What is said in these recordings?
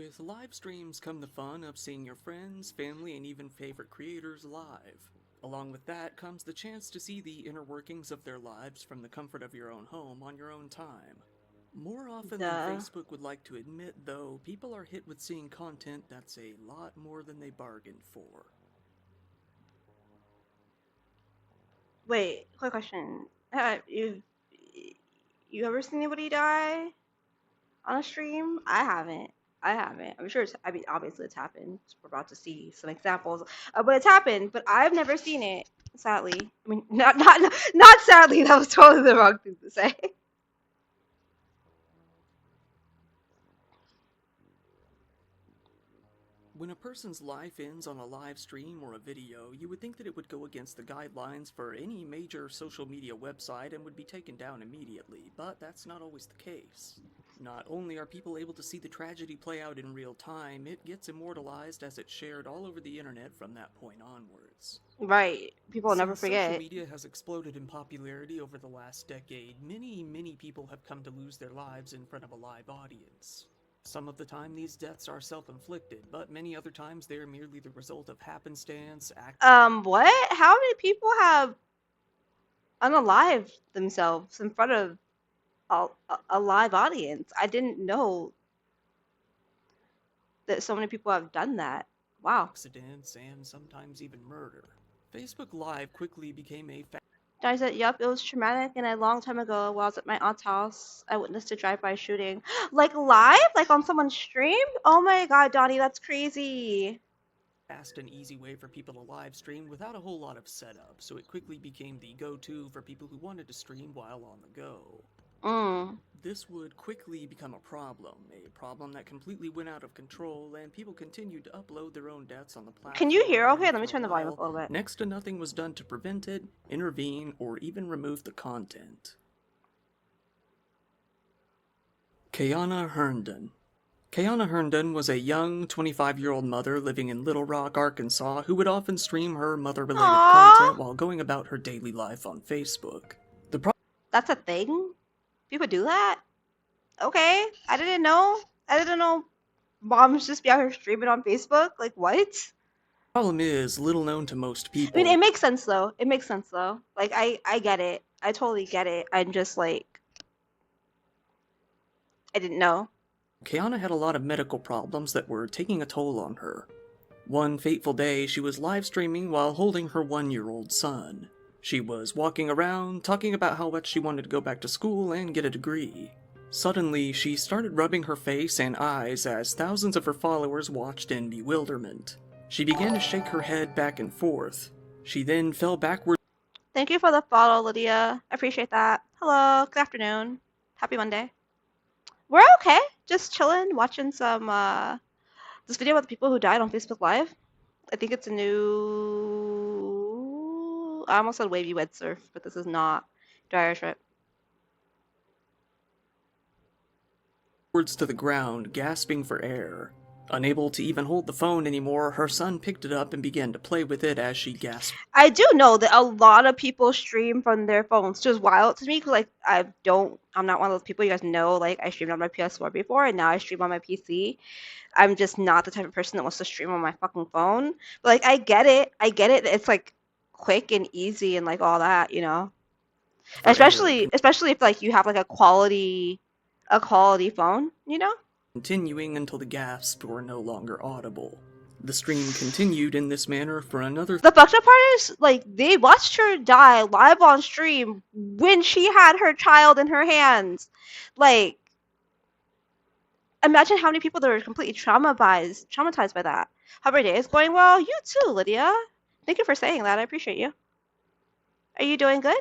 With live streams come the fun of seeing your friends, family, and even favorite creators live. Along with that comes the chance to see the inner workings of their lives from the comfort of your own home on your own time. More often than Duh. Facebook would like to admit, though, people are hit with seeing content that's a lot more than they bargained for. Wait, quick question. You ever seen anybody die on a stream? I haven't. I'm sure I mean, obviously it's happened. We're about to see some examples, but it's happened. But I've never seen it. Sadly, I mean, not sadly. That was totally the wrong thing to say. When a person's life ends on a live stream or a video, you would think that it would go against the guidelines for any major social media website and would be taken down immediately, but that's not always the case. Not only are people able to see the tragedy play out in real time, it gets immortalized as it's shared all over the internet from that point onwards. Right. People will never Since social forget. media has exploded in popularity over the last decade, many people have come to lose their lives in front of a live audience. Some of the time these deaths are self-inflicted, but many other times they are merely the result of happenstance, What? How many people have unalived themselves in front of a live audience? I didn't know that so many people have done that. Wow. accidents, and sometimes even murder. Facebook Live quickly became a I said, yup, it was traumatic, and a long time ago, while I was at my aunt's house, I witnessed a drive-by shooting. Like live? Like on someone's stream? Oh my god, Donnie, that's crazy. fast and easy way for people to live stream without a whole lot of setup, so it quickly became the go-to for people who wanted to stream while on the go. This would quickly become a problem that completely went out of control, and people continued to upload their own deaths on the platform. Can you hear? Okay, and let me for turn the volume up a little bit. Next to nothing was done to prevent it, intervene, or even remove the content. Kayana Hearden. Kayana Hearden was a young 25-year-old mother living in Little Rock, Arkansas, who would often stream her mother-related content while going about her daily life on Facebook. That's a thing? People do that? Okay, I didn't know. Moms just be out here streaming on Facebook. Like, what? Problem is, little known to most people. I mean, it makes sense though. Like, I get it. I totally get it. I'm just like, I didn't know. Kayana had a lot of medical problems that were taking a toll on her. One fateful day, she was live streaming while holding her 1-year-old son. She was walking around, talking about how much she wanted to go back to school and get a degree. Suddenly, she started rubbing her face and eyes as thousands of her followers watched in bewilderment. She began to shake her head back and forth. She then fell backward. Thank you for the follow, Lydia. I appreciate that. Hello, good afternoon. Happy Monday. We're okay. Just chilling, watching some, this video about the people who died on Facebook Live. I think it's a new, I almost said wavy wed surf, but this is not dire trip. To the ground, gasping for air. Unable to even hold the phone anymore, her son picked it up and began to play with it as she gasped. I do know that a lot of people stream from their phones, which is wild to me because, like, I'm not one of those people. You guys know, like, I streamed on my PS4 before, and now I stream on my PC. I'm just not the type of person that wants to stream on my fucking phone. But, like, I get it. It's, like, quick and easy and, like, all that, you know? Especially if, like, you have, like, a quality phone, you know? Continuing until the gasps were no longer audible. The stream continued in this manner for another. The fucked up part is, like, they watched her die live on stream when she had her child in her hands. Like, imagine how many people that are completely traumatized by that. How your day is going? Well, you too, Lydia. Thank you for saying that. I appreciate you. Are you doing good?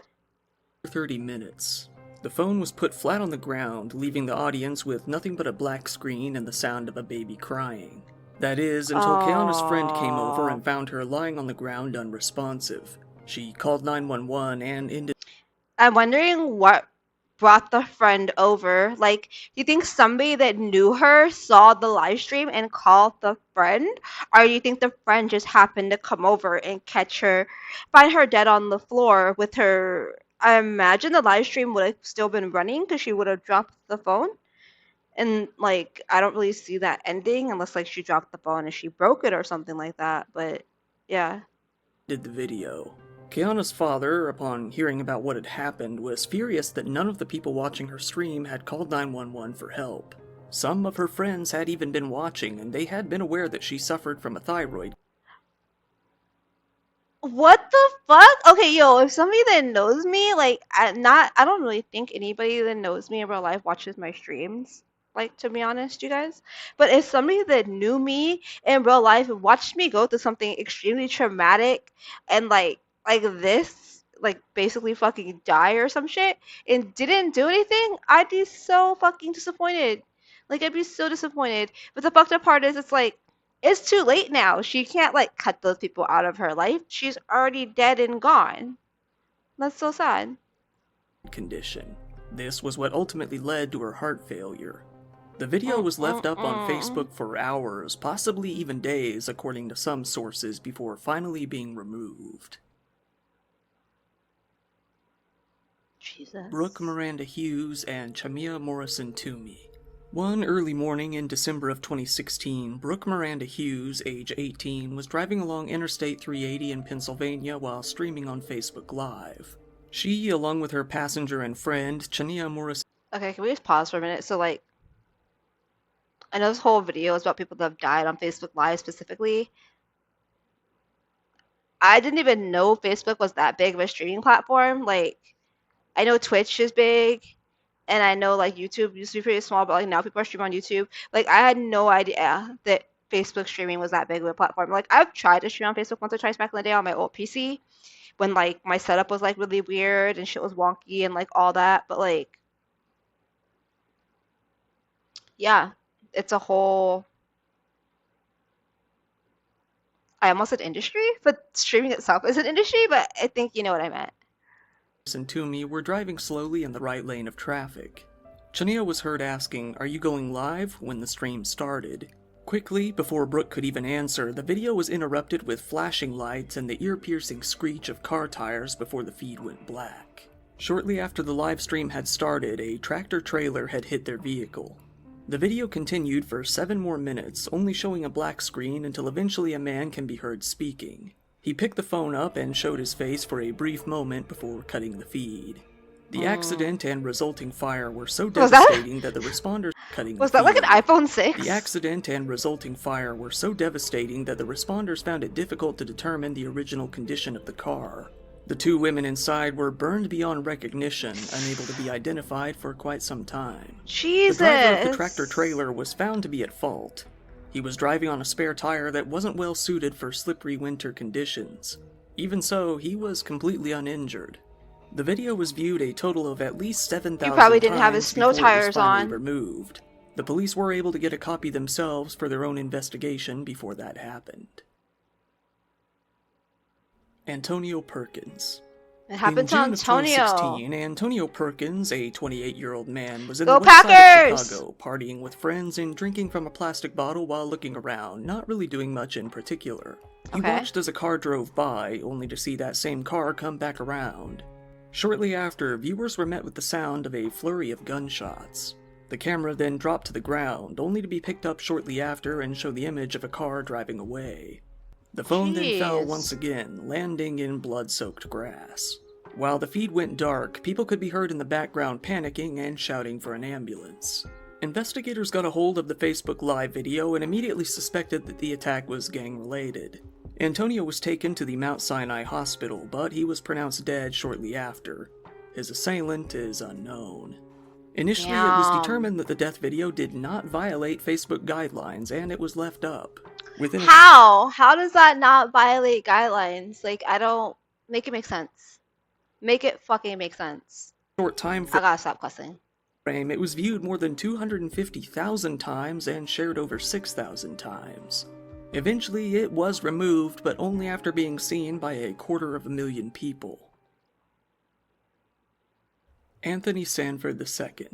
30 minutes. The phone was put flat on the ground, leaving the audience with nothing but a black screen and the sound of a baby crying. That is, until Kayana's friend came over and found her lying on the ground unresponsive. She called 911 and ended. I'm wondering what brought the friend over. Like, you think somebody that knew her saw the live stream and called the friend? Or do you think the friend just happened to come over and find her dead on the floor with her? I imagine the live stream would have still been running because she would have dropped the phone. And like I don't really see that ending unless like she dropped the phone and she broke it or something like that. But yeah. Did the video. Kayana's father, upon hearing about what had happened, was furious that none of the people watching her stream had called 911 for help. Some of her friends had even been watching, and they had been aware that she suffered from a thyroid. What the fuck? Okay, yo, if somebody that knows me, like, I don't really think anybody that knows me in real life watches my streams, like, to be honest, you guys. But if somebody that knew me in real life and watched me go through something extremely traumatic and, like this, like, basically fucking die or some shit, and didn't do anything, I'd be so fucking disappointed. Like, I'd be so disappointed. But the fucked up part is, it's like, it's too late now. She can't like cut those people out of her life. She's already dead and gone. That's so sad. Condition. This was what ultimately led to her heart failure. The video was left up on Facebook for hours, possibly even days, according to some sources, before finally being removed. Jesus. Brooke Miranda Hughes and Chamia Morrison Toomey. One early morning in December of 2016, Brooke Miranda Hughes, age 18, was driving along Interstate 380 in Pennsylvania while streaming on Facebook Live. She, along with her passenger and friend, Chania Morrison... Okay, can we just pause for a minute? So, like, I know this whole video is about people that have died on Facebook Live specifically. I didn't even know Facebook was that big of a streaming platform. Like, I know Twitch is big. And I know like YouTube used to be pretty small, but like now people are streaming on YouTube. Like I had no idea that Facebook streaming was that big of a platform. Like I've tried to stream on Facebook once or twice back in the day on my old PC when like my setup was like really weird and shit was wonky and like all that. But like, yeah, it's a whole. I almost said industry, but streaming itself is an industry. But I think you know what I meant. And Toomey were driving slowly in the right lane of traffic. Chania was heard asking, "Are you going live?" when the stream started. Quickly, before Brooke could even answer, the video was interrupted with flashing lights and the ear-piercing screech of car tires before the feed went black. Shortly after the live stream had started, a tractor-trailer had hit their vehicle. The video continued for 7 more minutes, only showing a black screen until eventually a man can be heard speaking. He picked the phone up and showed his face for a brief moment before cutting the feed. The accident and resulting fire were so devastating that the responders cutting Was that like an iPhone 6? The accident and resulting fire were so devastating that the responders found it difficult to determine the original condition of the car. The 2 women inside were burned beyond recognition, unable to be identified for quite some time. Jesus. The driver of the tractor-trailer was found to be at fault. He was driving on a spare tire that wasn't well suited for slippery winter conditions. Even so, he was completely uninjured. The video was viewed a total of at least 7,000 times. He probably didn't have his snow tires on. Removed. The police were able to get a copy themselves for their own investigation before that happened. Antonio Perkins. It happened to June Antonio. Of 2016, Antonio Perkins, a 28-year-old man, was in Go the west side Packers! of Chicago, partying with friends and drinking from a plastic bottle while looking around, not really doing much in particular. He watched as a car drove by, only to see that same car come back around. Shortly after, viewers were met with the sound of a flurry of gunshots. The camera then dropped to the ground, only to be picked up shortly after and show the image of a car driving away. The phone then fell once again, landing in blood-soaked grass. While the feed went dark, people could be heard in the background panicking and shouting for an ambulance. Investigators got a hold of the Facebook Live video and immediately suspected that the attack was gang-related. Antonio was taken to the Mount Sinai Hospital, but he was pronounced dead shortly after. His assailant is unknown. Initially, it was determined that the death video did not violate Facebook guidelines, and it was left up. How? How does that not violate guidelines? Like, I don't... Make it make sense. Make it fucking make sense. Short time I gotta stop cussing. It was viewed more than 250,000 times and shared over 6,000 times. Eventually, it was removed, but only after being seen by 250,000 people. Anthony Sanford II.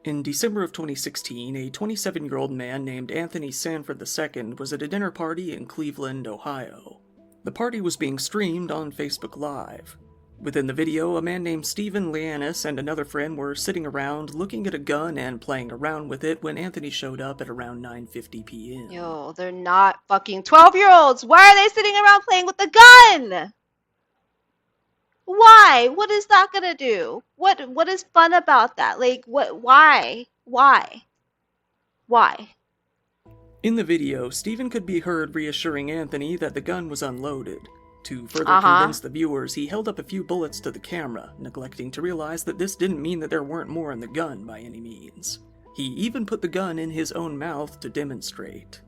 In December of 2016, a 27-year-old man named Anthony Sanford II was at a dinner party in Cleveland, Ohio. The party was being streamed on Facebook Live. Within the video, a man named Stephen Lianis and another friend were sitting around looking at a gun and playing around with it when Anthony showed up at around 9:50 p.m. Yo, they're not fucking 12-year-olds. Why are they sitting around playing with the gun? Why? What is that gonna do? What is fun about that? Like, what? Why? Why? In the video, Stephen could be heard reassuring Anthony that the gun was unloaded. To further convince the viewers, he held up a few bullets to the camera, neglecting to realize that this didn't mean that there weren't more in the gun by any means. He even put the gun in his own mouth to demonstrate.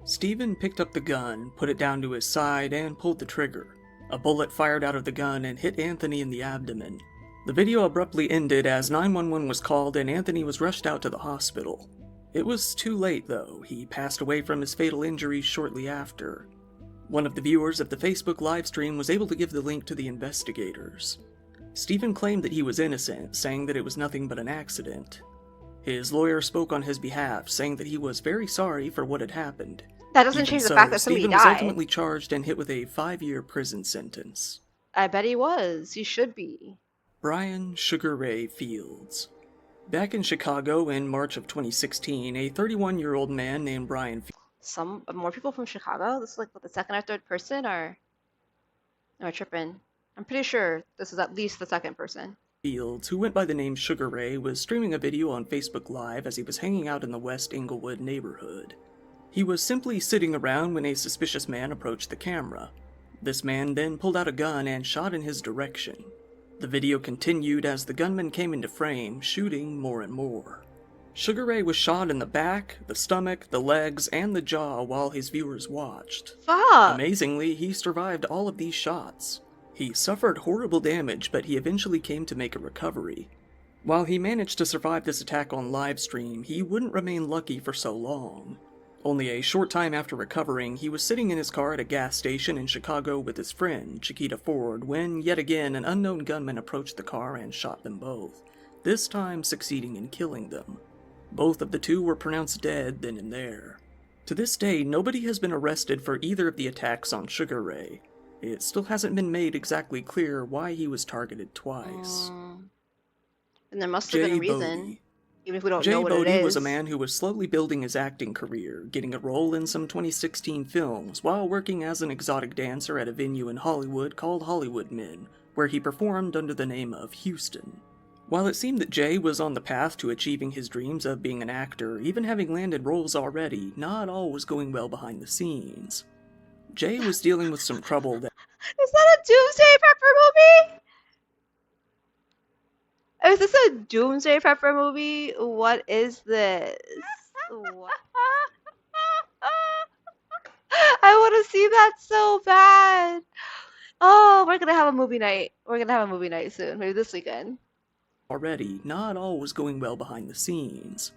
Stephen picked up the gun, put it down to his side, and pulled the trigger. A bullet fired out of the gun and hit Anthony in the abdomen. The video abruptly ended as 911 was called and Anthony was rushed out to the hospital. It was too late, though. He passed away from his fatal injuries shortly after. One of the viewers of the Facebook livestream was able to give the link to the investigators. Stephen claimed that he was innocent, saying that it was nothing but an accident. His lawyer spoke on his behalf, saying that he was very sorry for what had happened. That doesn't change the fact that somebody died. Stephen was ultimately charged and hit with a 5-year prison sentence. I bet he was. He should be. Brian Sugar Ray Fields. Back in Chicago in March of 2016, a 31-year-old man named Brian Fields. Some more people from Chicago? This is like the second or third person, or am I tripping? I'm pretty sure this is at least the second person. Fields, who went by the name Sugar Ray, was streaming a video on Facebook Live as he was hanging out in the West Englewood neighborhood. He was simply sitting around when a suspicious man approached the camera. This man then pulled out a gun and shot in his direction. The video continued as the gunman came into frame, shooting more and more. Sugar Ray was shot in the back, the stomach, the legs, and the jaw while his viewers watched. Fuck! Amazingly, he survived all of these shots. He suffered horrible damage, but he eventually came to make a recovery. While he managed to survive this attack on livestream, he wouldn't remain lucky for so long. Only a short time after recovering, he was sitting in his car at a gas station in Chicago with his friend, Chiquita Ford, when, yet again, an unknown gunman approached the car and shot them both, this time succeeding in killing them. Both of the two were pronounced dead then and there. To this day, nobody has been arrested for either of the attacks on Sugar Ray. It still hasn't been made exactly clear why he was targeted twice. And there must have been a reason. Even if we don't know what Jay it Bodie is. was a man who was slowly building his acting career, getting a role in some 2016 films, while working as an exotic dancer at a venue in Hollywood called Hollywood Men, where he performed under the name of Houston. While it seemed that Jay was on the path to achieving his dreams of being an actor, even having landed roles already, not all was going well behind the scenes. Jay was dealing with some trouble that... Is that a Doomsday Prepper movie? Is this a Doomsday Prepper movie? What is this? What? I want to see that so bad. Oh, we're gonna have a movie night. We're gonna have a movie night soon, maybe this weekend. Already, not all was going well behind the scenes.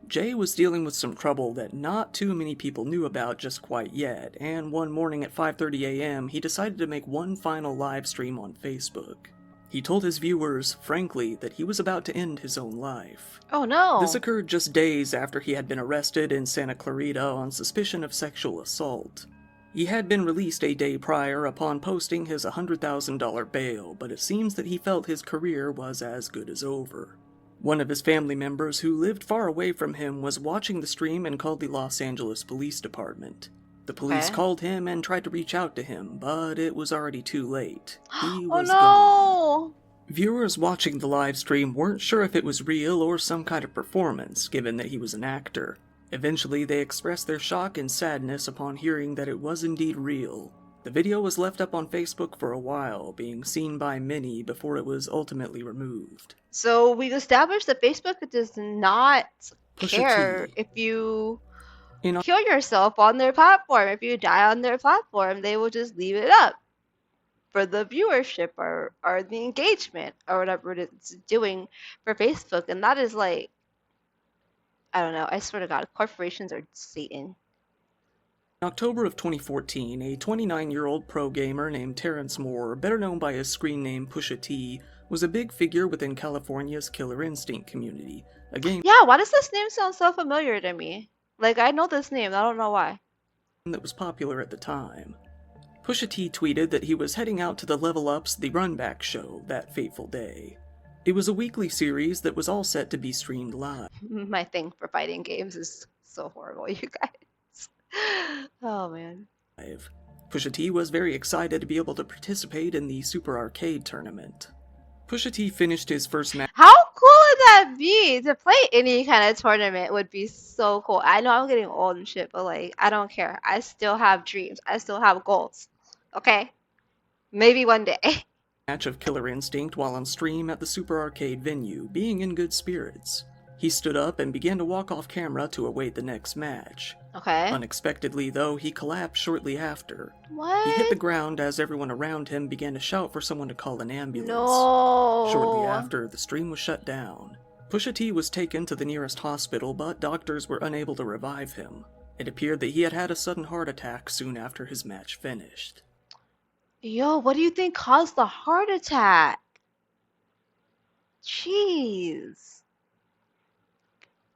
Jay was dealing with some trouble that not too many people knew about just quite yet, and one morning at 5:30 a.m. he decided to make one final live stream on Facebook. He told his viewers, frankly, that he was about to end his own life. Oh no! This occurred just days after he had been arrested in Santa Clarita on suspicion of sexual assault. He had been released a day prior upon posting his $100,000 bail, but it seems that he felt his career was as good as over. One of his family members who lived far away from him was watching the stream and called the Los Angeles Police Department. The police called him and tried to reach out to him, but it was already too late. He was gone. Viewers watching the live stream weren't sure if it was real or some kind of performance, given that he was an actor. Eventually, they expressed their shock and sadness upon hearing that it was indeed real. The video was left up on Facebook for a while, being seen by many before it was ultimately removed. So we've established that Facebook does not care if you kill yourself on their platform. If you die on their platform, they will just leave it up for the viewership or the engagement or whatever it's doing for Facebook. And that is like, I don't know, I swear to God, corporations are Satan. In October of 2014, a 29-year-old pro gamer named Terrence Moore, better known by his screen name Pusha T, was a big figure within California's Killer Instinct community. A game why does this name sound so familiar to me? Like, I know this name, I don't know why. That was popular at the time. Pusha T tweeted that he was heading out to the Level Up's The Run Back show that fateful day. It was a weekly series that was all set to be streamed live. My thing for fighting games is so horrible, you guys. Oh, man. Pusha T was very excited to be able to participate in the Super Arcade tournament. Pusha T finished his first match. How cool would that be? To play any kind of tournament would be so cool. I know I'm getting old and shit, but like, I don't care. I still have dreams. I still have goals. Okay? Maybe one day. Match of Killer Instinct while on stream at the Super Arcade venue, being in good spirits. He stood up and began to walk off camera to await the next match. Okay. Unexpectedly, though, he collapsed shortly after. What? He hit the ground as everyone around him began to shout for someone to call an ambulance. No. Shortly after, the stream was shut down. Pusha T was taken to the nearest hospital, but doctors were unable to revive him. It appeared that he had had a sudden heart attack soon after his match finished. Yo, what do you think caused the heart attack? Jeez.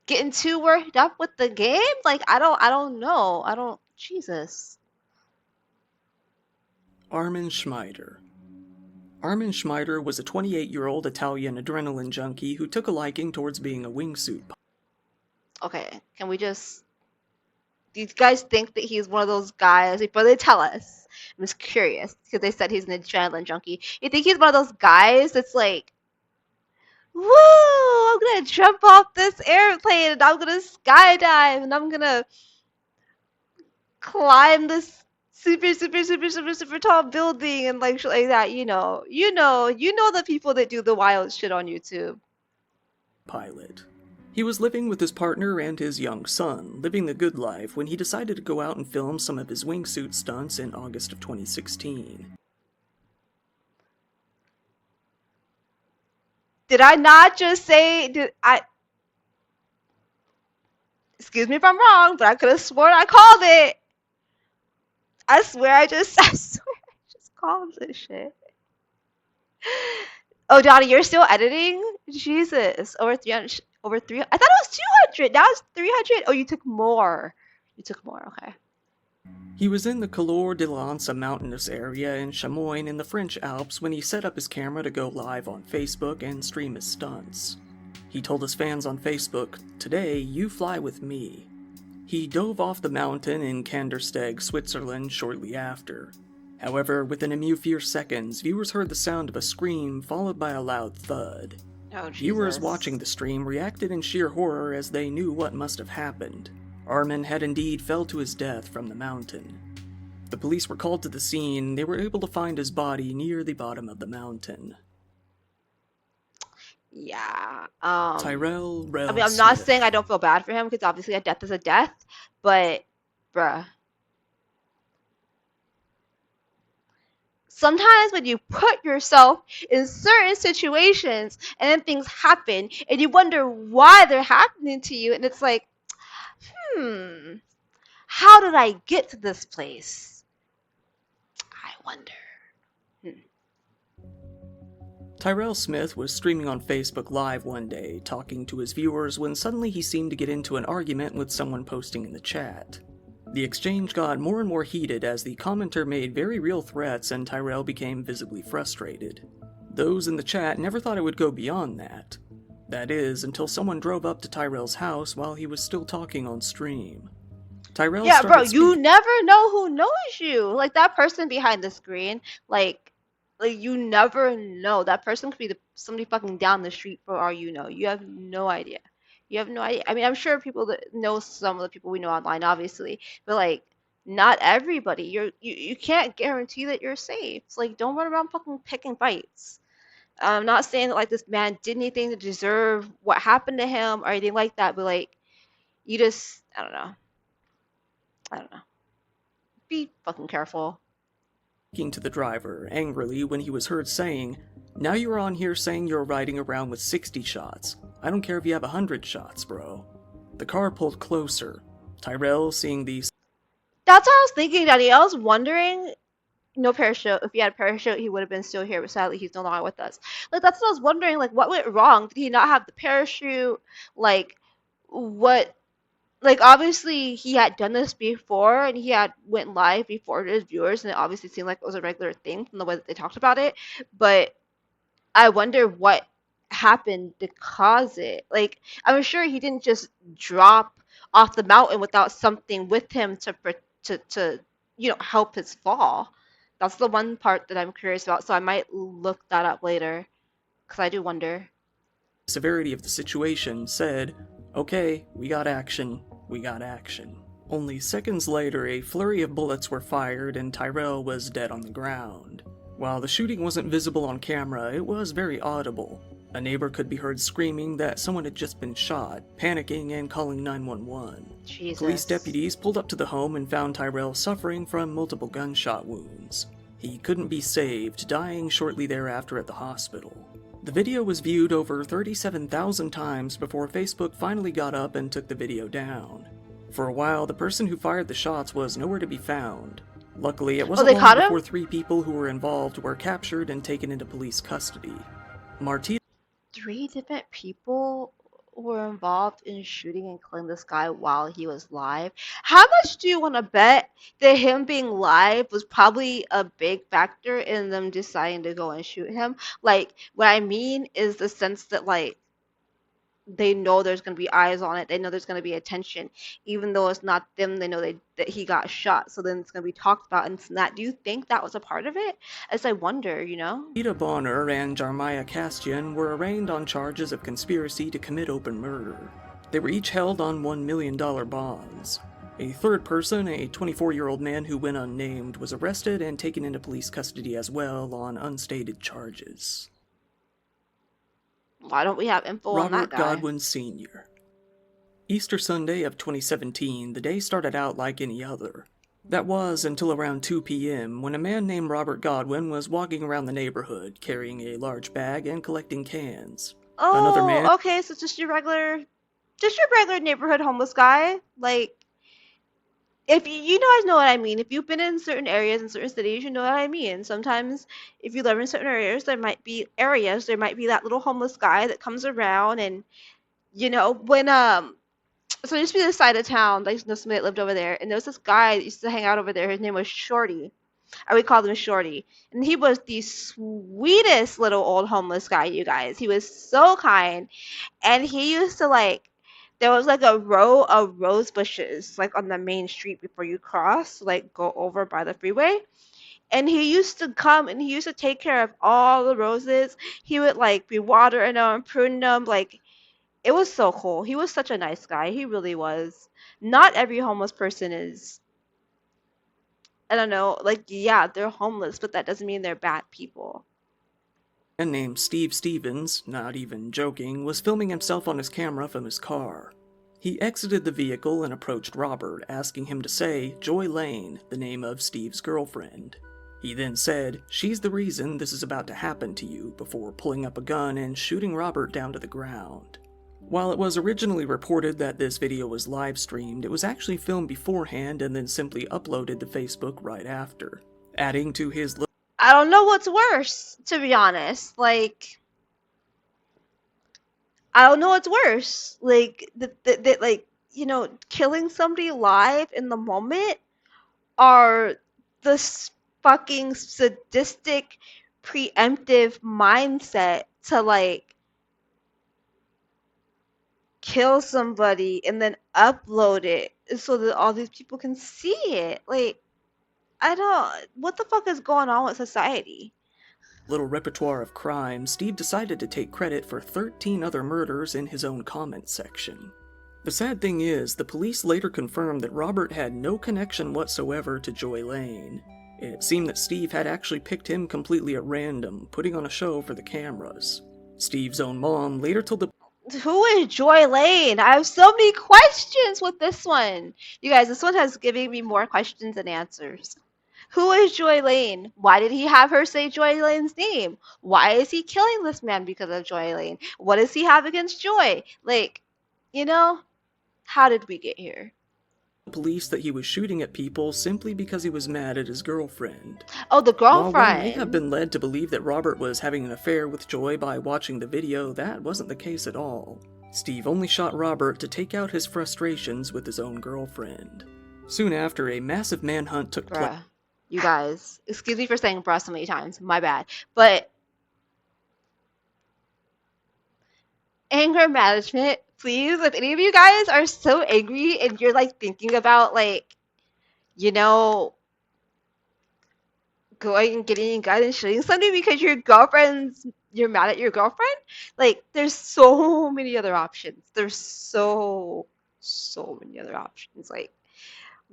Getting too worked up with the game? Like, I don't know. Jesus. Armen Schmeider. Armen Schmeider was a 28-year-old Italian adrenaline junkie who took a liking towards being a wingsuit pilot. Okay, can we just... Do you guys think that he's one of those guys, before they tell us, I'm just curious, because they said he's an adrenaline junkie. You think he's one of those guys that's like, woo, I'm gonna jump off this airplane and I'm gonna skydive and I'm gonna climb this super tall building and like shit like that, you know the people that do the wild shit on YouTube. Pilot. He was living with his partner and his young son, living the good life, when he decided to go out and film some of his wingsuit stunts in August of 2016. Did I not just say, excuse me if I'm wrong, but I could have sworn I called it. I swear I just called this shit. Oh, Donnie, you're still editing? Jesus, over 300, over 300. I thought it was 200. Now it's 300. Oh, you took more. Okay. He was in the Couleur de Lens, a mountainous area in Chamois in the French Alps, when he set up his camera to go live on Facebook and stream his stunts. He told his fans on Facebook, "Today, you fly with me." He dove off the mountain in Kandersteg, Switzerland shortly after. However, within a few seconds, viewers heard the sound of a scream followed by a loud thud. Oh, Jesus. Viewers watching the stream reacted in sheer horror as they knew what must have happened. Armen had indeed fell to his death from the mountain. The police were called to the scene. They were able to find his body near the bottom of the mountain. Yeah. Tyrell I mean, I'm not saying I don't feel bad for him, because obviously a death is a death, but, bruh. Sometimes when you put yourself in certain situations and then things happen and you wonder why they're happening to you, and it's like, how did I get to this place? I wonder. Tyrell Smith was streaming on Facebook Live one day, talking to his viewers, when suddenly he seemed to get into an argument with someone posting in the chat. The exchange got more and more heated as the commenter made very real threats and Tyrell became visibly frustrated. Those in the chat never thought it would go beyond that. That is, until someone drove up to Tyrell's house while he was still talking on stream. Tyrell Yeah, bro, you never know who knows you. Like, that person behind the screen, like you never know. That person could be somebody fucking down the street for all you know. You have no idea. I mean, I'm sure people that know some of the people we know online, obviously, but like, not everybody. You can't guarantee that you're safe. It's like, don't run around fucking picking fights. I'm not saying that like this man did anything to deserve what happened to him or anything like that, but like, you just, I don't know. Be fucking careful. Speaking to the driver angrily when he was heard saying, "Now you're on here saying you're riding around with 60 shots. I don't care if you have 100 shots, bro." The car pulled closer. Tyrell, seeing these... That's what I was thinking, Daddy. I was wondering, no parachute. If he had a parachute, he would have been still here, but sadly, he's no longer with us. Like, that's what I was wondering. Like, what went wrong? Did he not have the parachute? Like, what Like, obviously, he had done this before, and he had went live before to his viewers, and it obviously seemed like it was a regular thing from the way that they talked about it. But I wonder what happened to cause it. Like, I'm sure he didn't just drop off the mountain without something with him to help his fall. That's the one part that I'm curious about. So I might look that up later because I do wonder. Severity of the situation, said, "Okay, we got action, we got action." Only seconds later, a flurry of bullets were fired and Tyrell was dead on the ground. While the shooting wasn't visible on camera, it was very audible. A neighbor could be heard screaming that someone had just been shot, panicking and calling 911. Jesus. Police deputies pulled up to the home and found Tyrell suffering from multiple gunshot wounds. He couldn't be saved, dying shortly thereafter at the hospital. The video was viewed over 37,000 times before Facebook finally got up and took the video down. For a while, the person who fired the shots was nowhere to be found. Luckily, it wasn't long before 3 people who were involved were captured and taken into police custody. 3 different people were involved in shooting and killing this guy while he was live. How much do you want to bet that him being live was probably a big factor in them deciding to go and shoot him? Like, what I mean is the sense that, like, they know there's going to be eyes on it. They know there's going to be attention. Even though it's not them, they know that he got shot. So then it's going to be talked about and that. Do you think that was a part of it? As I wonder, Ida Bonner and Jarmiah Castian were arraigned on charges of conspiracy to commit open murder. They were each held on $1 million bonds. A third person, a 24-year-old man who went unnamed, was arrested and taken into police custody as well on unstated charges. Why don't we have info on that guy? Robert Godwin Sr. Easter Sunday of 2017, the day started out like any other. That was until around 2 p.m. when a man named Robert Godwin was walking around the neighborhood, carrying a large bag and collecting cans. Oh, okay, so just your regular neighborhood homeless guy. Like, if you guys know what I mean. If you've been in certain areas in certain cities, you know what I mean. Sometimes if you live in certain areas, there might be that little homeless guy that comes around and, when so there used to be this side of town, like, somebody that lived over there, and there was this guy that used to hang out over there. His name was Shorty. I would call him Shorty. And he was the sweetest little old homeless guy, you guys. He was so kind. And he used to, there was like a row of rose bushes like on the main street before you cross, like go over by the freeway. And he used to come and he used to take care of all the roses. He would be watering them, pruning them. Like, it was so cool. He was such a nice guy. He really was. Not every homeless person is, I don't know, yeah, they're homeless, but that doesn't mean they're bad people. A man named Steve Stevens, not even joking, was filming himself on his camera from his car. He exited the vehicle and approached Robert, asking him to say Joy Lane, the name of Steve's girlfriend. He then said, "She's the reason this is about to happen to you," before pulling up a gun and shooting Robert down to the ground. While it was originally reported that this video was live-streamed, it was actually filmed beforehand and then simply uploaded to Facebook right after, adding to his I don't know what's worse, to be honest. I don't know what's worse. Killing somebody live in the moment, or the fucking sadistic, preemptive mindset to, kill somebody and then upload it so that all these people can see it. What the fuck is going on with society? Little repertoire of crime, Steve decided to take credit for 13 other murders in his own comment section. The sad thing is, the police later confirmed that Robert had no connection whatsoever to Joy Lane. It seemed that Steve had actually picked him completely at random, putting on a show for the cameras. Steve's own mom later told the Who is Joy Lane? I have so many questions with this one. You guys, this one has given me more questions than answers. Who is Joy Lane? Why did he have her say Joy Lane's name? Why is he killing this man because of Joy Lane? What does he have against Joy? How did we get here? police that he was shooting at people simply because he was mad at his girlfriend. Oh, the girlfriend! While one may have been led to believe that Robert was having an affair with Joy by watching the video, that wasn't the case at all. Steve only shot Robert to take out his frustrations with his own girlfriend. Soon after, a massive manhunt took place. Bruh. You guys, excuse me for saying bruh so many times, my bad. But anger management, please, if any of you guys are so angry and you're like thinking about like, you know, going and getting a gun and shooting somebody because you're mad at your girlfriend, like there's so many other options. There's so many other options. Like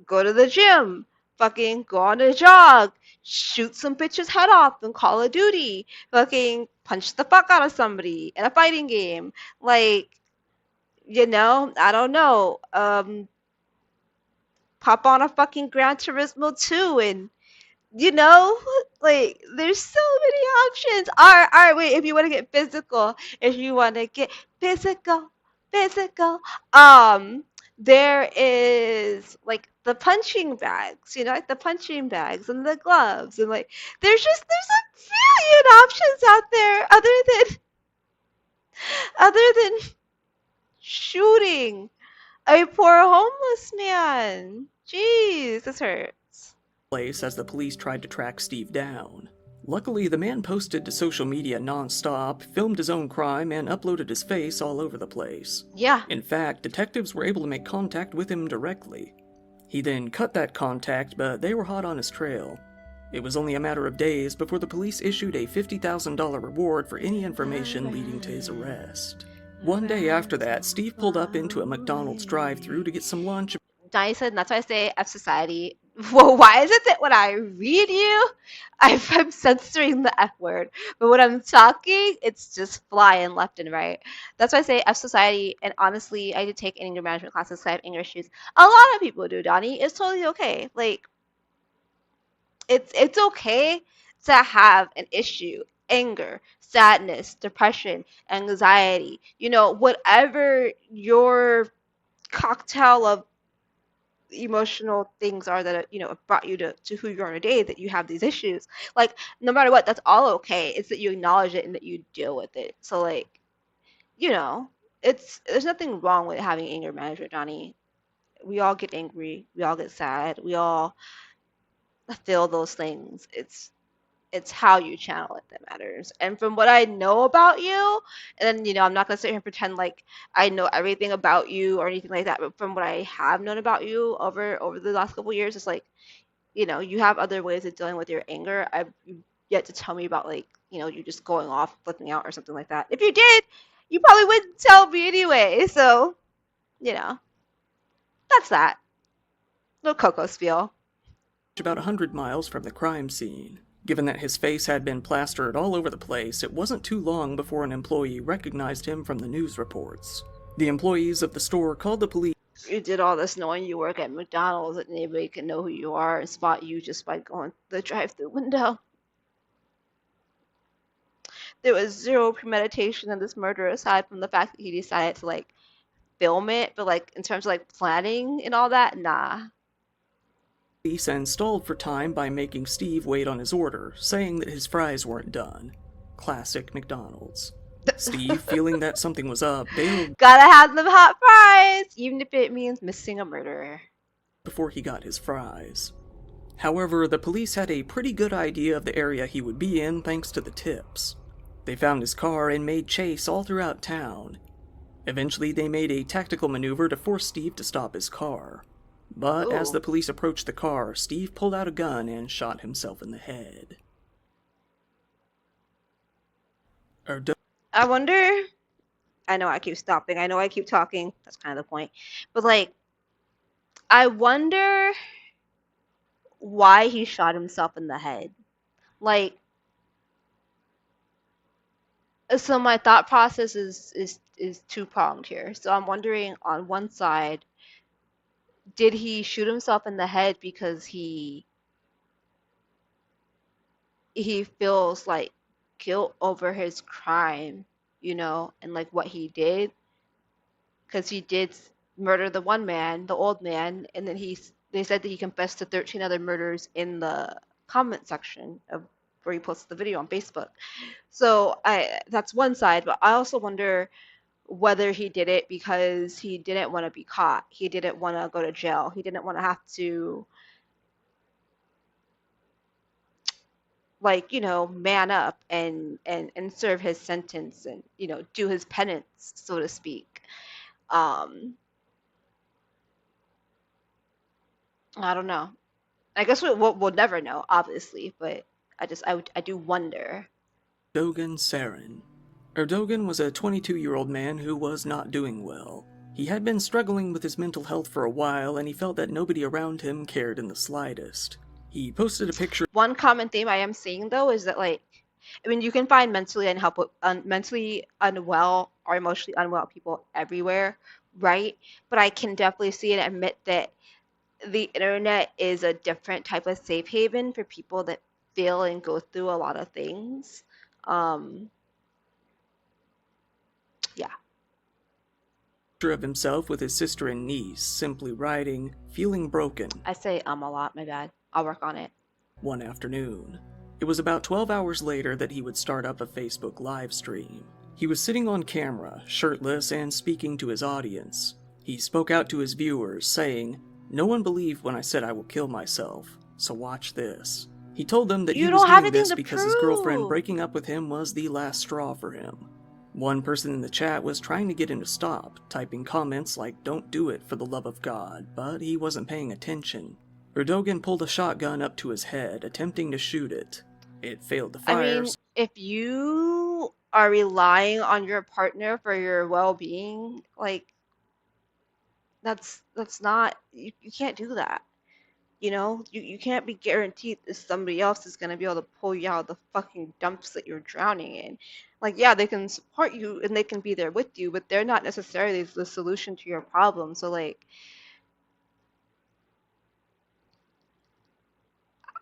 go to the gym, fucking go on a jog, shoot some bitch's head off in Call of Duty, fucking punch the fuck out of somebody in a fighting game. Like, I don't know. Pop on a fucking Gran Turismo 2 and like there's so many options. All right, wait, if you want to get physical, physical, there is like the punching bags, like the punching bags and the gloves and like there's a million options out there other than shooting a poor homeless man. Jeez, this hurts. Place as the police tried to track Steve down. Luckily, the man posted to social media non-stop, filmed his own crime, and uploaded his face all over the place. Yeah. In fact, detectives were able to make contact with him directly. He then cut that contact, but they were hot on his trail. It was only a matter of days before the police issued a $50,000 reward for any information leading to his arrest. One day after that, Steve pulled up into a McDonald's drive-thru to get some lunch. Johnny said, that's why I say F society. Well, why is it that when I read you, I'm censoring the F word, but when I'm talking, it's just flying left and right. That's why I say F society, and honestly, I did take anger management classes because I have anger issues. A lot of people do, Donnie. It's totally okay. Like, it's okay to have an issue. Anger, sadness, depression, anxiety, whatever your cocktail of emotional things are that brought you to who you are today, that you have these issues, like no matter what, that's all okay. It's that you acknowledge it and that you deal with it. So like there's nothing wrong with having anger management, Johnny. We all get angry, we all get sad, we all feel those things. It's how you channel it that matters. And from what I know about you, and then, I'm not going to sit here and pretend like I know everything about you or anything like that, but from what I have known about you over the last couple of years, it's like, you have other ways of dealing with your anger. I've yet to tell me about like, you just going off, flipping out or something like that. If you did, you probably wouldn't tell me anyway. So, that's that. Little Coco spiel. About 100 miles from the crime scene. Given that his face had been plastered all over the place, it wasn't too long before an employee recognized him from the news reports. The employees of the store called the police. You did all this knowing you work at McDonald's and anybody can know who you are and spot you just by going through the drive-thru window. There was zero premeditation in this murder aside from the fact that he decided to like film it, but like in terms of like planning and all that, nah. And stalled for time by making Steve wait on his order, saying that his fries weren't done. Classic McDonald's. Steve, feeling that something was up, bailed. Gotta have them hot fries, even if it means missing a murderer. Before he got his fries. However, the police had a pretty good idea of the area he would be in thanks to the tips. They found his car and made chase all throughout town. Eventually, they made a tactical maneuver to force Steve to stop his car. But as the police approached the car, Steve pulled out a gun and shot himself in the head. I wonder... I know I keep stopping. I know I keep talking. That's kind of the point. But, like, I wonder why he shot himself in the head. Like, so my thought process is two-pronged here. So I'm wondering, on one side, did he shoot himself in the head because he feels like guilt over his crime, and like what he did? Because he did murder the one man, the old man, and then they said that he confessed to 13 other murders in the comment section of where he posted the video on Facebook. So that's one side, but I also wonder whether he did it because he didn't want to be caught, he didn't want to go to jail, he didn't want to have to, like, man up and serve his sentence and, do his penance, so to speak. I don't know. I guess we'll never know, obviously, but I do wonder. Erdogan Sarin. Erdogan was a 22-year-old man who was not doing well. He had been struggling with his mental health for a while, and he felt that nobody around him cared in the slightest. He posted a picture. One common theme I am seeing, though, is that, like, I mean, you can find mentally unwell or emotionally unwell people everywhere, right? But I can definitely see and admit that the internet is a different type of safe haven for people that feel and go through a lot of things. Yeah. Of himself with his sister and niece, simply writing, "Feeling broken." I say a lot, my bad. I'll work on it. One afternoon. It was about 12 hours later that he would start up a Facebook live stream. He was sitting on camera, shirtless, and speaking to his audience. He spoke out to his viewers, saying, "No one believed when I said I will kill myself, so watch this." He told them that he was doing this because his girlfriend breaking up with him was the last straw for him. One person in the chat was trying to get him to stop, typing comments like, "Don't do it for the love of God," but he wasn't paying attention. Erdogan pulled a shotgun up to his head, attempting to shoot it. It failed to fire. I mean, if you are relying on your partner for your well-being, like, that's not, you can't do that. You can't be guaranteed that somebody else is going to be able to pull you out of the fucking dumps that you're drowning in. Like, yeah, they can support you and they can be there with you, but they're not necessarily the solution to your problem. So, like,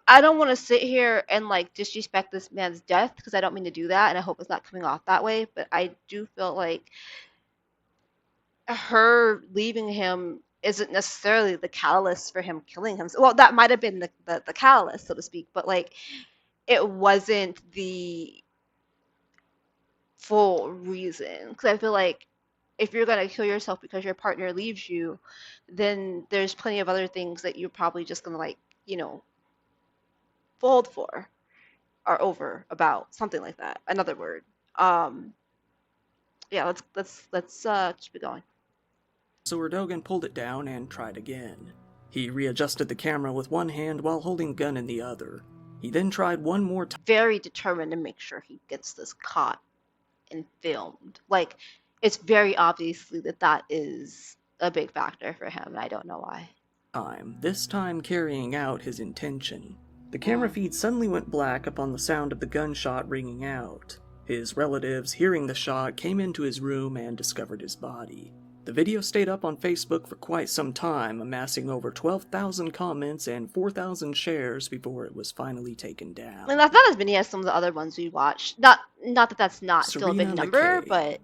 I don't want to sit here and, like, disrespect this man's death, because I don't mean to do that, and I hope it's not coming off that way, but I do feel like her leaving him isn't necessarily the catalyst for him killing himself. Well, that might have been the catalyst, so to speak, but, like, it wasn't the full reason. Because I feel like if you're going to kill yourself because your partner leaves you, then there's plenty of other things that you're probably just going to, like, fold for or over about, something like that. Another word. Yeah, let's keep it going. So Erdogan pulled it down and tried again. He readjusted the camera with one hand while holding the gun in the other. He then tried one more time. Very determined to make sure he gets this caught and filmed. Like, it's very obviously that is a big factor for him, and I don't know why. This time carrying out his intention. The camera feed suddenly went black upon the sound of the gunshot ringing out. His relatives, hearing the shot, came into his room and discovered his body. The video stayed up on Facebook for quite some time, amassing over 12,000 comments and 4,000 shares before it was finally taken down. And that's not as many as some of the other ones we watched. Not that that's not still a big number, but...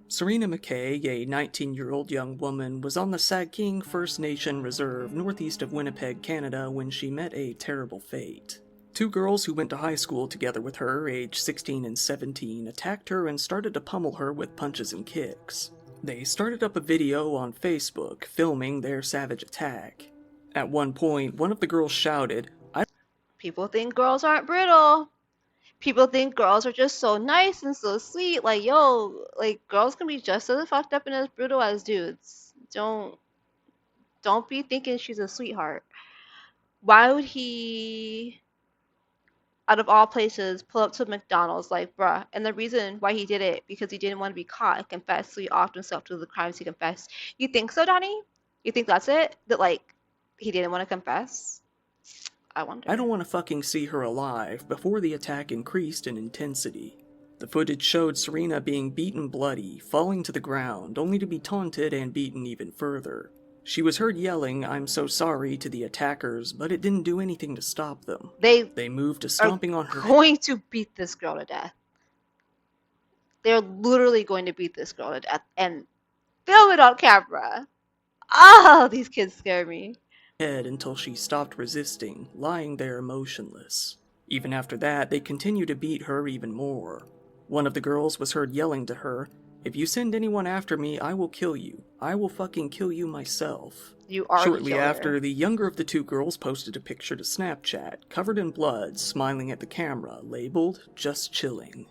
Serena McCay, a 19-year-old young woman, was on the Sagking First Nation Reserve northeast of Winnipeg, Canada, when she met a terrible fate. Two girls who went to high school together with her, aged 16 and 17, attacked her and started to pummel her with punches and kicks. They started up a video on Facebook, filming their savage attack. At one point, one of the girls shouted, People think girls aren't brittle. People think girls are just so nice and so sweet. Like, yo, like, girls can be just as fucked up and as brutal as dudes. Don't be thinking she's a sweetheart. Why would he, out of all places, pull up to McDonald's? Like, bruh. And the reason why he did it, because he didn't want to be caught and confess, so he offed himself to the crimes he confessed. You think so, Donnie? You think that's it? That, like, he didn't want to confess? I wonder. "I don't want to fucking see her alive," before the attack increased in intensity. The footage showed Serena being beaten bloody, falling to the ground, only to be taunted and beaten even further. She was heard yelling, "I'm so sorry," to the attackers, but it didn't do anything to stop them. They moved to stomping on her. Going to beat this girl to death. They're literally going to beat this girl to death and film it on camera. Oh, these kids scare me. Head until she stopped resisting, lying there motionless. Even after that, they continued to beat her even more. One of the girls was heard yelling to her, If you send anyone after me, I will kill you. I will fucking kill you myself. You are Shortly the killer. after, the younger of the two girls posted a picture to Snapchat, covered in blood, smiling at the camera, labeled, "Just chilling."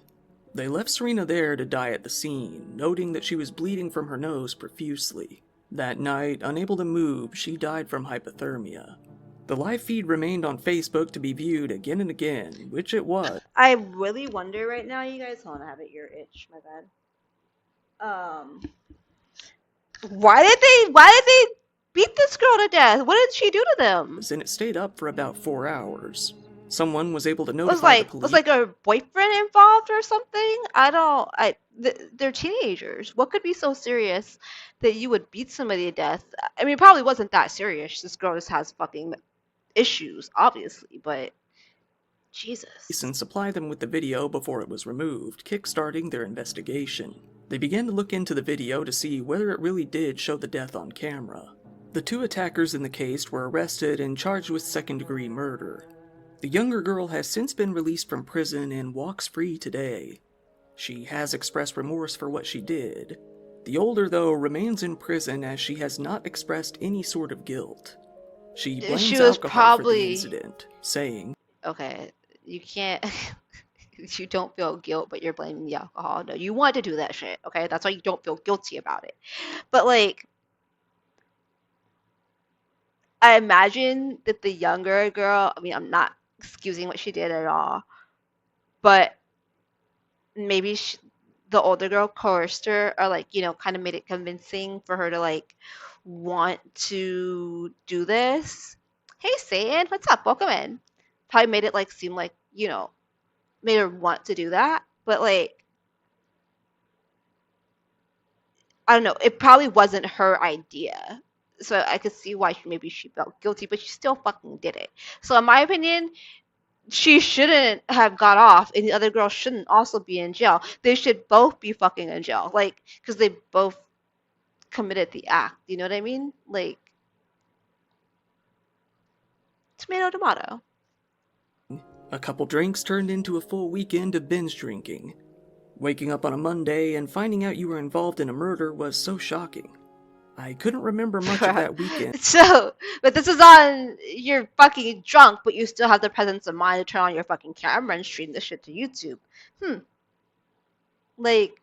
They left Serena there to die at the scene, noting that she was bleeding from her nose profusely. That night, unable to move, she died from hypothermia. The live feed remained on Facebook to be viewed again and again, which it was. I really wonder right now, you guys, hold on, I have an ear itch, my bad. Why did they beat this girl to death? What did she do to them? And it stayed up for about 4 hours. Someone was able to notify the police. Was like a boyfriend involved or something? They're teenagers. What could be so serious that you would beat somebody to death? I mean, it probably wasn't that serious. This girl just has fucking issues, obviously, but Jesus. And supply them with the video before it was removed, kickstarting their investigation. They began to look into the video to see whether it really did show the death on camera. The two attackers in the case were arrested and charged with second-degree murder. The younger girl has since been released from prison and walks free today. She has expressed remorse for what she did. The older, though, remains in prison as she has not expressed any sort of guilt. She blames alcohol for the incident, saying, "Okay, you can't... you don't feel guilt, but you're blaming the alcohol. No, you want to do that shit, okay? That's why you don't feel guilty about it." But, like, I imagine that the younger girl, I mean, I'm not excusing what she did at all, but maybe the older girl coerced her or, like, you know, kind of made it convincing for her to, like, want to do this. Hey, Satan, what's up? Welcome in. Probably made it, like, seem like, you know, made her want to do that, but, like, I don't know, it probably wasn't her idea. So I could see why maybe she felt guilty, but she still fucking did it. So in my opinion, she shouldn't have got off, and the other girl shouldn't also be in jail. They should both be fucking in jail, like, because they both committed the act. You know what I mean? Like, tomato, tomato. A couple drinks turned into a full weekend of binge drinking. Waking up on a Monday and finding out you were involved in a murder was so shocking. I couldn't remember much of that weekend. So, but this is on, you're fucking drunk, but you still have the presence of mind to turn on your fucking camera and stream this shit to YouTube. Like,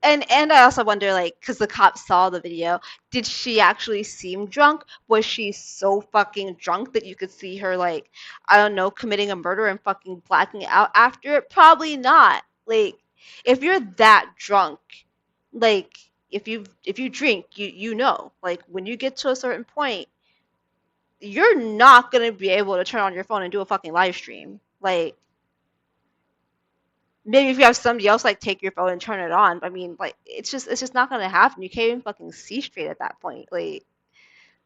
and I also wonder, like, because the cops saw the video, did she actually seem drunk? Was she so fucking drunk that you could see her, like, I don't know, committing a murder and fucking blacking out after it? Probably not. Like, if you're that drunk, like, if you drink, you know, like, when you get to a certain point, you're not gonna be able to turn on your phone and do a fucking live stream. Like, maybe if you have somebody else, like, take your phone and turn it on. I mean, like, it's just not gonna happen. You can't even fucking see straight at that point. Like,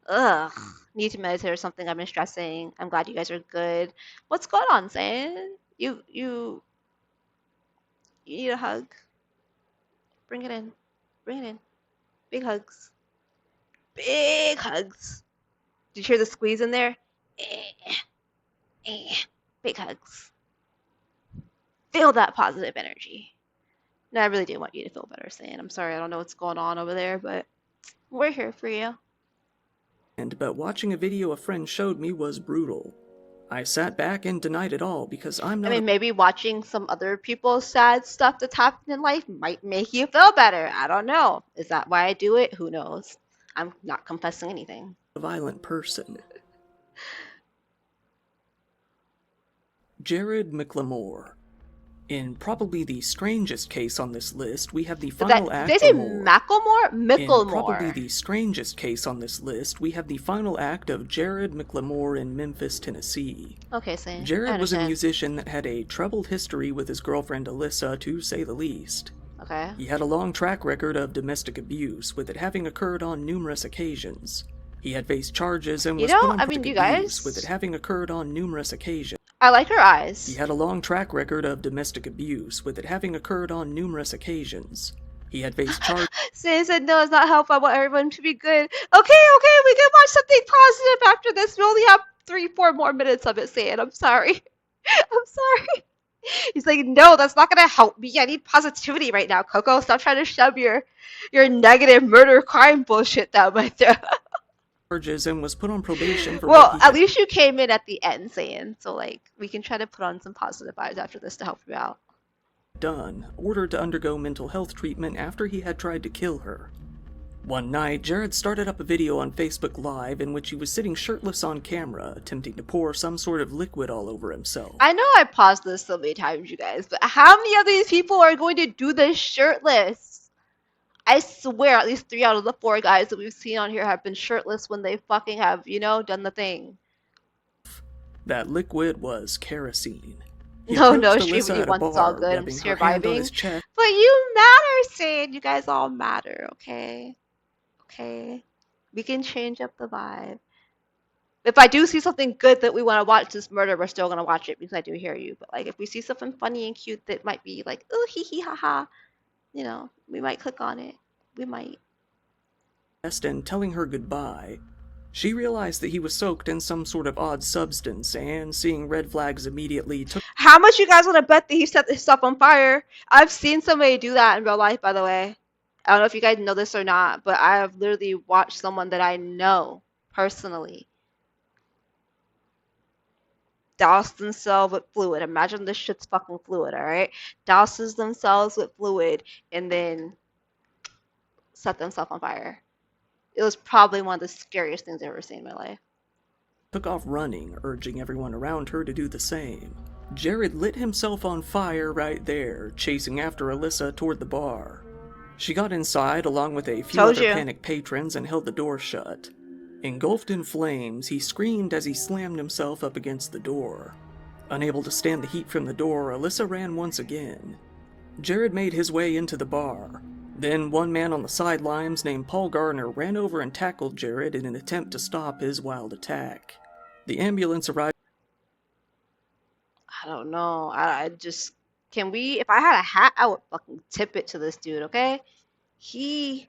ugh. Need to meditate or something. I've been stressing. I'm glad you guys are good. What's going on, Zane? You need a hug. Bring it in. Bring it in. Big hugs. Big hugs. Did you hear the squeeze in there? Big hugs. Feel that positive energy. No, I really do want you to feel better, Sam. I'm sorry, I don't know what's going on over there, but we're here for you. But watching a video a friend showed me was brutal. I sat back and denied it all because I'm not... I mean, maybe watching some other people's sad stuff that's happened in life might make you feel better. I don't know. Is that why I do it? Who knows? I'm not confessing anything. A violent person. Jared McLemore. In probably the strangest case on this list, we have the final act. Did they say McLemore? In probably the strangest case on this list, we have the final act of Jared McLemore in Memphis, Tennessee. Okay, Sam. Jared was a musician that had a troubled history with his girlfriend Alyssa, to say the least. Okay. He had a long track record of domestic abuse, with it having occurred on numerous occasions. He had faced charges and was put on domestic abuse, with it having occurred on numerous occasions. I like her eyes. He had a long track record of domestic abuse, with it having occurred on numerous occasions. He had faced charges. Sam said, no, it's not helpful. I want everyone to be good. Okay, we can watch something positive after this. We only have 3-4 more minutes of it, Sam. I'm sorry. I'm sorry. He's like, no, that's not gonna help me. I need positivity right now, Coco. Stop trying to shove your negative murder crime bullshit down my throat. Charges and was put on probation for what Well, he at had least you came in at the end saying, so like we can try to put on some positive vibes after this to help you out. done, ordered to undergo mental health treatment after he had tried to kill her. One night, Jared started up a video on Facebook Live in which he was sitting shirtless on camera, attempting to pour some sort of liquid all over himself. I know I paused this so many times, you guys, but how many of these people are going to do this shirtless? I swear at least 3 out of the 4 guys that we've seen on here have been shirtless when they fucking have, done the thing. That liquid was kerosene. No, stream you once, it's all good. I'm just here vibing. But you matter, Sane. You guys all matter, okay? Okay? We can change up the vibe. If I do see something good that we want to watch this murder, we're still gonna watch it because I do hear you. But like, if we see something funny and cute that might be like, oh, hee hee ha ha, we might click on it. We might. And telling her goodbye, she realized that he was soaked in some sort of odd substance, and seeing red flags immediately took. How much you guys want to bet that he set this stuff on fire? I've seen somebody do that in real life, by the way. I don't know if you guys know this or not, but I have literally watched someone that I know personally douse themselves with fluid. Imagine this shit's fucking fluid, alright? Douses themselves with fluid and then set themselves on fire. It was probably one of the scariest things I've ever seen in my life. Took off running, urging everyone around her to do the same. Jared lit himself on fire right there, chasing after Alyssa toward the bar. She got inside along with a few other panicked patrons and held the door shut. Engulfed in flames, he screamed as he slammed himself up against the door. Unable to stand the heat from the door, Alyssa ran once again. Jared made his way into the bar. Then one man on the sidelines named Paul Garner ran over and tackled Jared in an attempt to stop his wild attack. The ambulance arrived. I don't know. I just... Can we... If I had a hat, I would fucking tip it to this dude, okay? He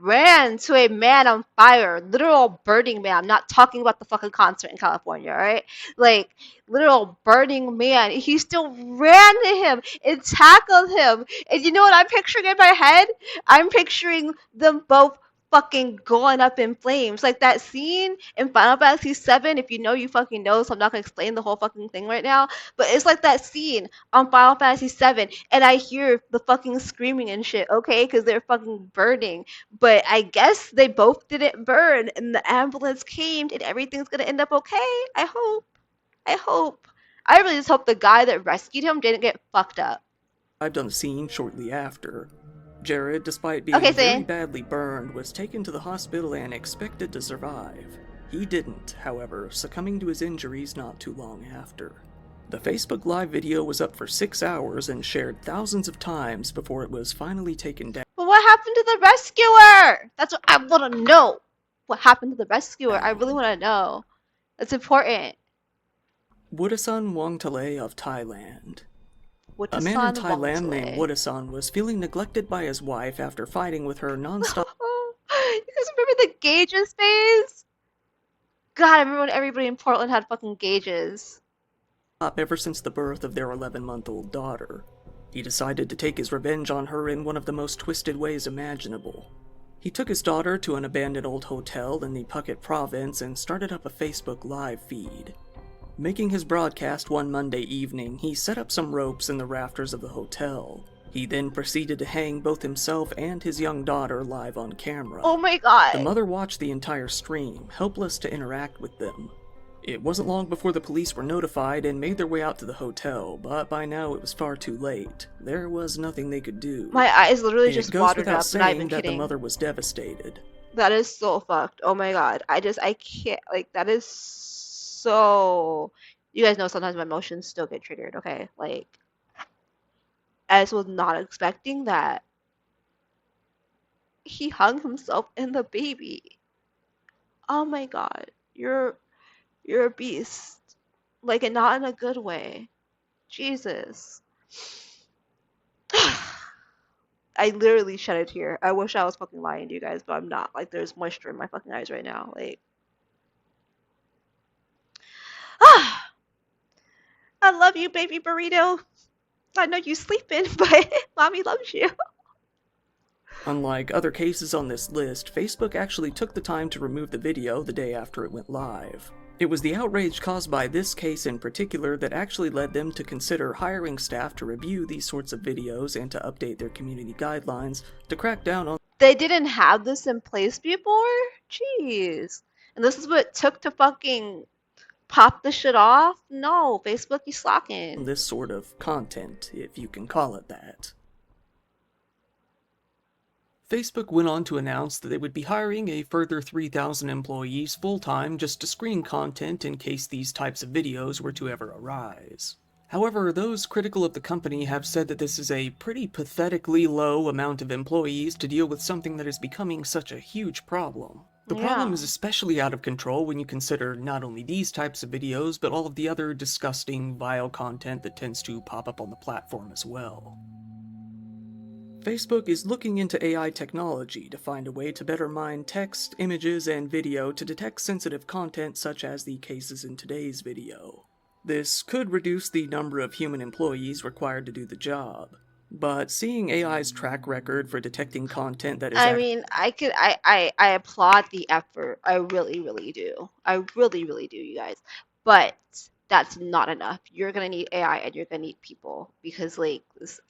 ran to a man on fire, literal burning man. I'm not talking about the fucking concert in California, alright? Like, literal burning man. He still ran to him and tackled him. And you know what I'm picturing in my head? I'm picturing them both fucking going up in flames. Like that scene in Final Fantasy VII, if you know, you fucking know, so I'm not gonna explain the whole fucking thing right now. But it's like that scene on Final Fantasy VII, and I hear the fucking screaming and shit, okay? Because they're fucking burning. But I guess they both didn't burn, and the ambulance came, and everything's gonna end up okay. I hope. I hope. I really just hope the guy that rescued him didn't get fucked up. Arrived on the scene shortly after. Jared, despite being very badly burned, was taken to the hospital and expected to survive. He didn't, however, succumbing to his injuries not too long after. The Facebook Live video was up for 6 hours and shared thousands of times before it was finally taken down. But what happened to the rescuer? That's what I want to know. What happened to the rescuer? I really want to know. That's important. Aan Wongtoey of Thailand. A man in Thailand named Woodasan was feeling neglected by his wife after fighting with her non-stop. You guys remember the gauges phase? God, I remember when everybody in Portland had fucking gauges. Ever since the birth of their 11-month-old daughter. He decided to take his revenge on her in one of the most twisted ways imaginable. He took his daughter to an abandoned old hotel in the Phuket province and started up a Facebook Live feed. Making his broadcast one Monday evening, he set up some ropes in the rafters of the hotel. He then proceeded to hang both himself and his young daughter live on camera. Oh my god! The mother watched the entire stream, helpless to interact with them. It wasn't long before the police were notified and made their way out to the hotel, but by now it was far too late. There was nothing they could do. My eyes literally just watered up, not even kidding. The mother was devastated. That is so fucked. Oh my god. I can't, like, that is so... You guys know sometimes my emotions still get triggered, okay? Like, I just was not expecting that. He hung himself and the baby. Oh my god. You're a beast. Like, and not in a good way. Jesus. I literally shed a tear. I wish I was fucking lying to you guys, but I'm not. Like, there's moisture in my fucking eyes right now. Like, I love you, baby burrito. I know you sleeping, but mommy loves you. Unlike other cases on this list, Facebook actually took the time to remove the video the day after it went live. It was the outrage caused by this case in particular that actually led them to consider hiring staff to review these sorts of videos and to update their community guidelines to crack down on. They didn't have this in place before? Jeez. And this is what it took to fucking pop the shit off? No, Facebook, you slacking. This sort of content, if you can call it that. Facebook went on to announce that they would be hiring a further 3,000 employees full-time just to screen content in case these types of videos were to ever arise. However, those critical of the company have said that this is a pretty pathetically low amount of employees to deal with something that is becoming such a huge problem. The problem is especially out of control when you consider not only these types of videos, but all of the other disgusting, vile content that tends to pop up on the platform as well. Facebook is looking into AI technology to find a way to better mine text, images, and video to detect sensitive content such as the cases in today's video. This could reduce the number of human employees required to do the job. But seeing AI's track record for detecting content that is... I applaud the effort. I really, really do. I really, really do, you guys. But that's not enough. You're gonna need AI and you're gonna need people because it's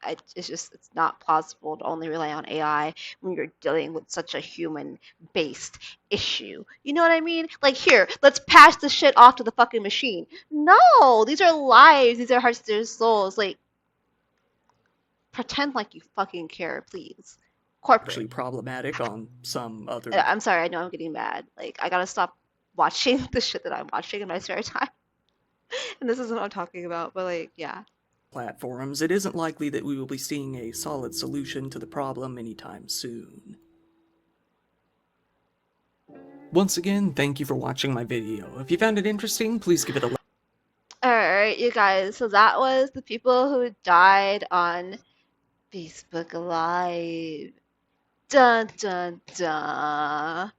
not plausible to only rely on AI when you're dealing with such a human-based issue. You know what I mean? Like, here, let's pass the shit off to the fucking machine. No, these are lives. These are hearts. These are souls. Like, pretend like you fucking care, please. Corporate. Actually problematic on some other... I'm sorry, I know I'm getting mad. Like, I gotta stop watching the shit that I'm watching in my spare time. And this isn't what I'm talking about, but like, yeah. Platforms, it isn't likely that we will be seeing a solid solution to the problem anytime soon. Once again, thank you for watching my video. If you found it interesting, please give it a like. Alright, you guys, so that was the people who died on Facebook Live. Dun dun dun.